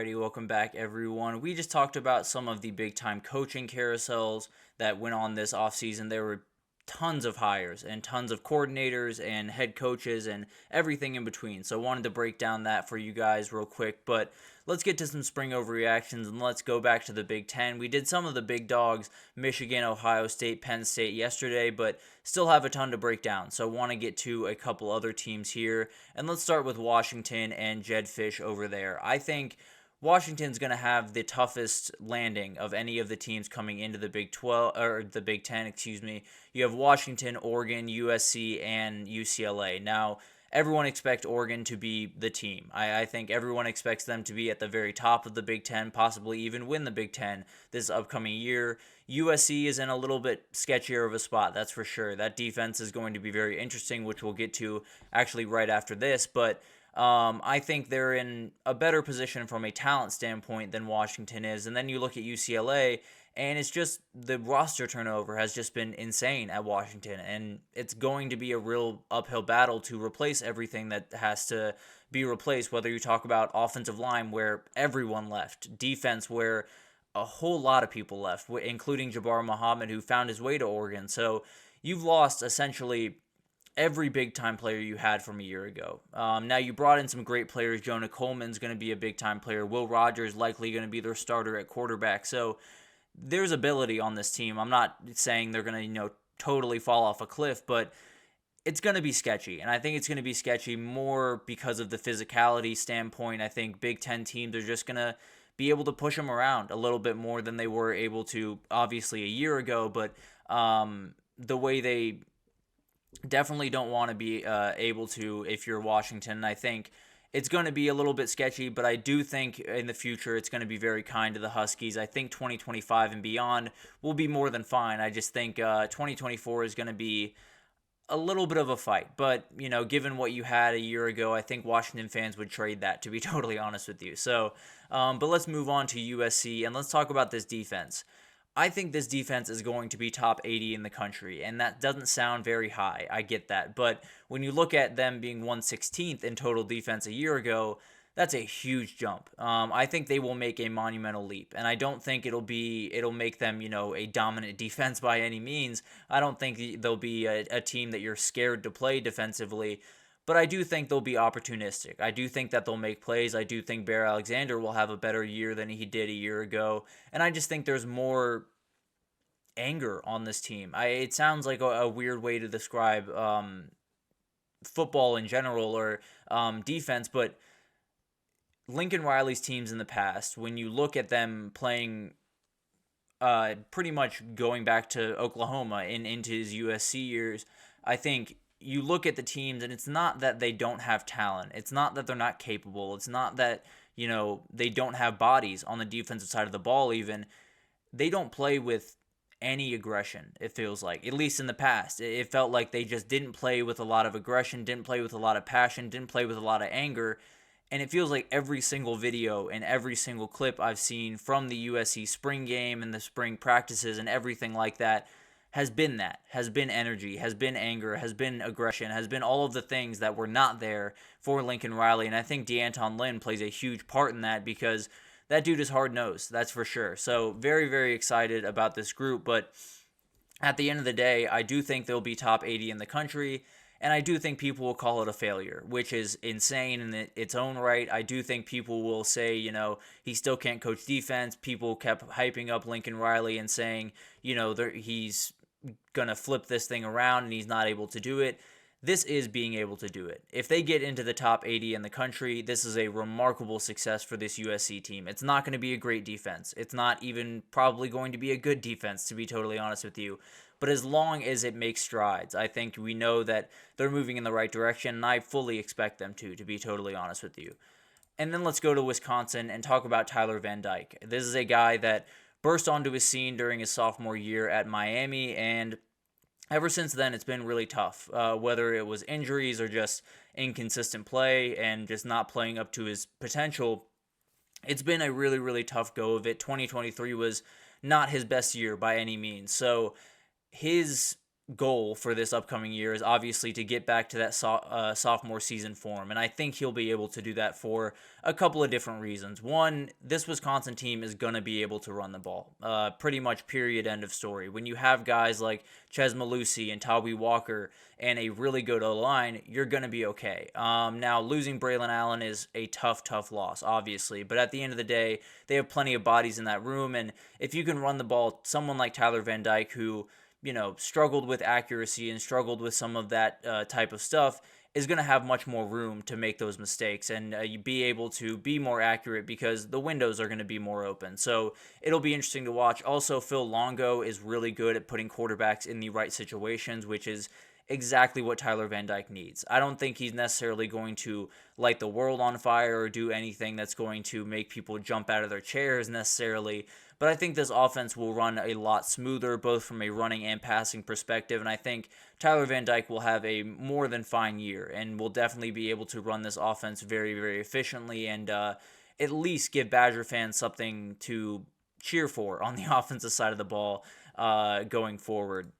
Alrighty, welcome back everyone. We just talked about some of the big time coaching carousels that went on this offseason. There were tons of hires and tons of coordinators and head coaches and everything in between. So I wanted to break down that for you guys real quick, but let's get to some spring overreactions and let's go back to the Big Ten. We did some of the big dogs, Michigan, Ohio State, Penn State yesterday, but still have a ton to break down. So I want to get to a couple other teams here. And let's start with Washington and Jedd Fisch over there. I think Washington's going to have the toughest landing of any of the teams coming into the Big 12 or the Big 10, excuse me. You have Washington, Oregon, USC, and UCLA. Now, everyone expects Oregon to be the team. I think everyone expects them to be at the very top of the Big Ten, possibly even win the Big Ten this upcoming year. USC is in a little bit sketchier of a spot, that's for sure. That defense is going to be very interesting, which we'll get to actually right after this, but I think they're in a better position from a talent standpoint than Washington is. And then you look at UCLA, and it's just the roster turnover has just been insane at Washington. And it's going to be a real uphill battle to replace everything that has to be replaced, whether you talk about offensive line where everyone left, defense where a whole lot of people left, including Jabbar Muhammad, who found his way to Oregon. So you've lost essentially every big-time player you had from a year ago. Now, you brought in some great players. Jonah Coleman's going to be a big-time player. Will Rogers likely going to be their starter at quarterback. So there's ability on this team. I'm not saying they're going to, totally fall off a cliff, but it's going to be sketchy. And I think it's going to be sketchy more because of the physicality standpoint. I think Big Ten teams are just going to be able to push them around a little bit more than they were able to, obviously, a year ago. But the way they definitely don't want to be able to if you're Washington. I think it's going to be a little bit sketchy, but I do think in the future it's going to be very kind to the Huskies. I think 2025 and beyond will be more than fine. I just think 2024 is going to be a little bit of a fight. But, given what you had a year ago, I think Washington fans would trade that, to be totally honest with you. So, but let's move on to USC, and let's talk about this defense. I think this defense is going to be top 80 in the country, and that doesn't sound very high. I get that. But when you look at them being 116th in total defense a year ago, that's a huge jump. I think they will make a monumental leap, and I don't think it'll make them, a dominant defense by any means. I don't think they'll be a team that you're scared to play defensively, but I do think they'll be opportunistic. I do think that they'll make plays. I do think Bear Alexander will have a better year than he did a year ago. And I just think there's more anger on this team. It sounds like a weird way to describe football in general or defense, but Lincoln Riley's teams in the past, when you look at them playing pretty much going back to Oklahoma into his USC years, I think you look at the teams, and it's not that they don't have talent. It's not that they're not capable. It's not that, they don't have bodies on the defensive side of the ball even. They don't play with any aggression, it feels like. At least in the past. It felt like they just didn't play with a lot of aggression, didn't play with a lot of passion, didn't play with a lot of anger. And it feels like every single video and every single clip I've seen from the USC spring game and the spring practices and everything like that has been energy, has been anger, has been aggression, has been all of the things that were not there for Lincoln Riley. And I think DeAnton Lynn plays a huge part in that because that dude is hard-nosed, that's for sure. So very, very excited about this group. But at the end of the day, I do think they'll be top 80 in the country. And I do think people will call it a failure, which is insane in its own right. I do think people will say, he still can't coach defense. People kept hyping up Lincoln Riley and saying, he's going to flip this thing around and he's not able to do it. This is being able to do it. If they get into the top 80 in the country, this is a remarkable success for this USC team. It's not going to be a great defense. It's not even probably going to be a good defense, to be totally honest with you. But as long as it makes strides, I think we know that they're moving in the right direction, and I fully expect them to be totally honest with you. And then let's go to Wisconsin and talk about Tyler Van Dyke. This is a guy that burst onto his scene during his sophomore year at Miami, and ever since then, it's been really tough, whether it was injuries or just inconsistent play and just not playing up to his potential. It's been a really, really tough go of it. 2023 was not his best year by any means. So his goal for this upcoming year is obviously to get back to that sophomore season form. And I think he'll be able to do that for a couple of different reasons. One, this Wisconsin team is going to be able to run the ball. Pretty much period, end of story. When you have guys like Ches Malusi and Tawi Walker and a really good O-line, you're going to be okay. Now, losing Braylon Allen is a tough loss, obviously. But at the end of the day, they have plenty of bodies in that room. And if you can run the ball, someone like Tyler Van Dyke, who struggled with accuracy and struggled with some of that type of stuff, is going to have much more room to make those mistakes and you be able to be more accurate because the windows are going to be more open. So it'll be interesting to watch. Also, Phil Longo is really good at putting quarterbacks in the right situations, which is exactly what Tyler Van Dyke needs. I don't think he's necessarily going to light the world on fire or do anything that's going to make people jump out of their chairs necessarily, but I think this offense will run a lot smoother, both from a running and passing perspective, and I think Tyler Van Dyke will have a more than fine year and will definitely be able to run this offense very efficiently and at least give Badger fans something to cheer for on the offensive side of the ball going forward.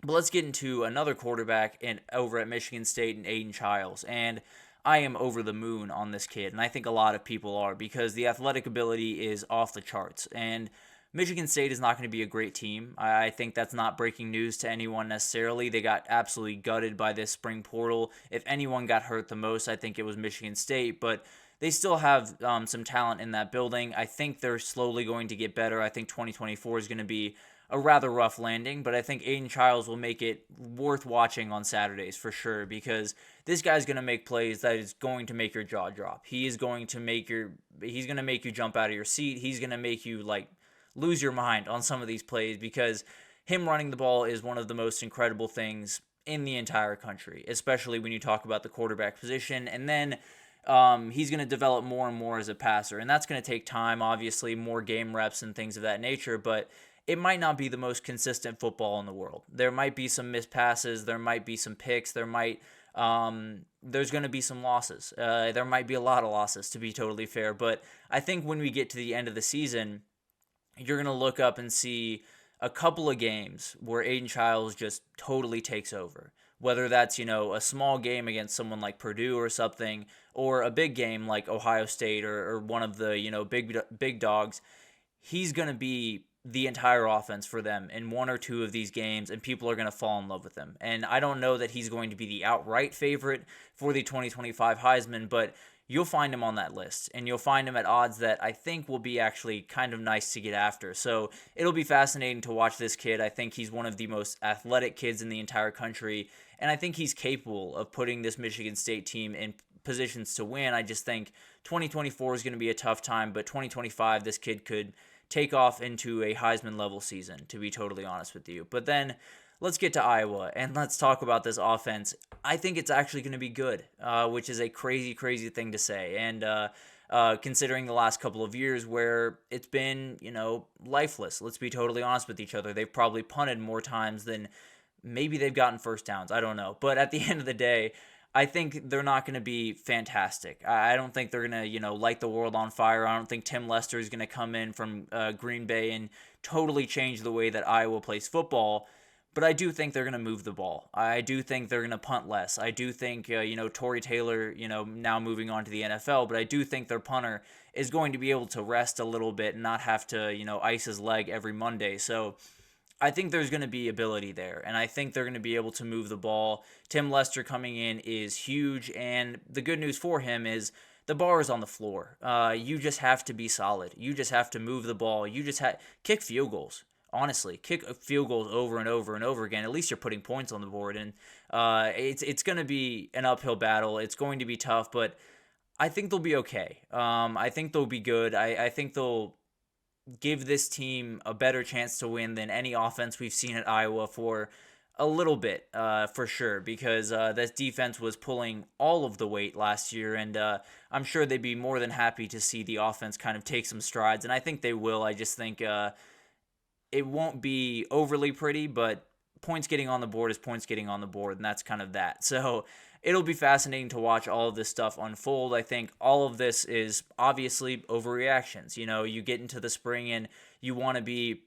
But let's get into another quarterback over at Michigan State and Aiden Childs. And I am over the moon on this kid, and I think a lot of people are because the athletic ability is off the charts. And Michigan State is not going to be a great team. I think that's not breaking news to anyone necessarily. They got absolutely gutted by this spring portal. If anyone got hurt the most, I think it was Michigan State. But they still have some talent in that building. I think they're slowly going to get better. I think 2024 is going to be a rather rough landing, but I think Aiden Childs will make it worth watching on Saturdays for sure because this guy's going to make plays that is going to make your jaw drop. He's going to make you jump out of your seat. He's going to make you lose your mind on some of these plays because him running the ball is one of the most incredible things in the entire country, especially when you talk about the quarterback position. And then he's going to develop more and more as a passer, and that's going to take time, obviously, more game reps and things of that nature, but it might not be the most consistent football in the world. There might be some missed passes. There might be some picks. There's going to be some losses. There might be a lot of losses, to be totally fair. But I think when we get to the end of the season, you're going to look up and see a couple of games where Aiden Childs just totally takes over. Whether that's, a small game against someone like Purdue or something, or a big game like Ohio State or one of the, big dogs, he's going to be the entire offense for them in one or two of these games, and people are going to fall in love with him. And I don't know that he's going to be the outright favorite for the 2025 Heisman, but you'll find him on that list, and you'll find him at odds that I think will be actually kind of nice to get after. So it'll be fascinating to watch this kid. I think he's one of the most athletic kids in the entire country, and I think he's capable of putting this Michigan State team in positions to win. I just think 2024 is going to be a tough time, but 2025, this kid could take off into a Heisman level season, to be totally honest with you. But then let's get to Iowa and let's talk about this offense. I think it's actually going to be good, which is a crazy thing to say. And considering the last couple of years where it's been, lifeless, let's be totally honest with each other. They've probably punted more times than maybe they've gotten first downs. I don't know. But at the end of the day, I think they're not going to be fantastic. I don't think they're going to, light the world on fire. I don't think Tim Lester is going to come in from Green Bay and totally change the way that Iowa plays football. But I do think they're going to move the ball. I do think they're going to punt less. I do think, Torrey Taylor, now moving on to the NFL, but I do think their punter is going to be able to rest a little bit and not have to, ice his leg every Monday. So I think there's going to be ability there, and I think they're going to be able to move the ball. Tim Lester coming in is huge, and the good news for him is the bar is on the floor. You just have to be solid. You just have to move the ball. You just kick field goals. Honestly, kick field goals over and over and over again. At least you're putting points on the board, and it's going to be an uphill battle. It's going to be tough, but I think they'll be okay. I think they'll be good. I think they'll give this team a better chance to win than any offense we've seen at Iowa for a little bit, for sure, because this defense was pulling all of the weight last year, and I'm sure they'd be more than happy to see the offense kind of take some strides, and I think they will. I just think it won't be overly pretty, but points getting on the board is points getting on the board, and that's kind of that. So it'll be fascinating to watch all of this stuff unfold. I think all of this is obviously overreactions. You get into the spring and you want to be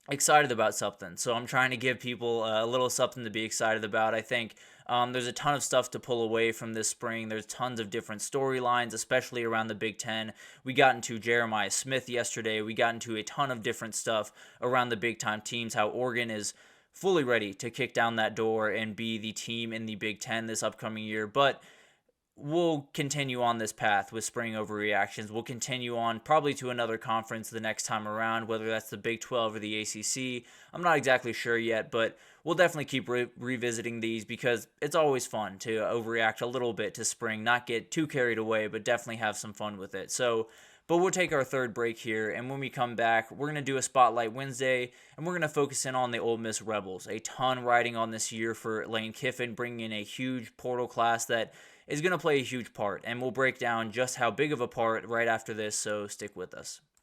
excited about something. So I'm trying to give people a little something to be excited about. I think there's a ton of stuff to pull away from this spring. There's tons of different storylines, especially around the Big Ten. We got into Jeremiah Smith yesterday. We got into a ton of different stuff around the big time teams, how Oregon is fully ready to kick down that door and be the team in the Big Ten this upcoming year. But we'll continue on this path with spring overreactions. We'll continue on probably to another conference the next time around, whether that's the Big 12 or the ACC. I'm not exactly sure yet, but we'll definitely keep revisiting these because it's always fun to overreact a little bit to spring, not get too carried away, but definitely have some fun with it. But we'll take our third break here, and when we come back, we're going to do a Spotlight Wednesday, and we're going to focus in on the Ole Miss Rebels. A ton riding on this year for Lane Kiffin, bringing in a huge portal class that is going to play a huge part, and we'll break down just how big of a part right after this, so stick with us.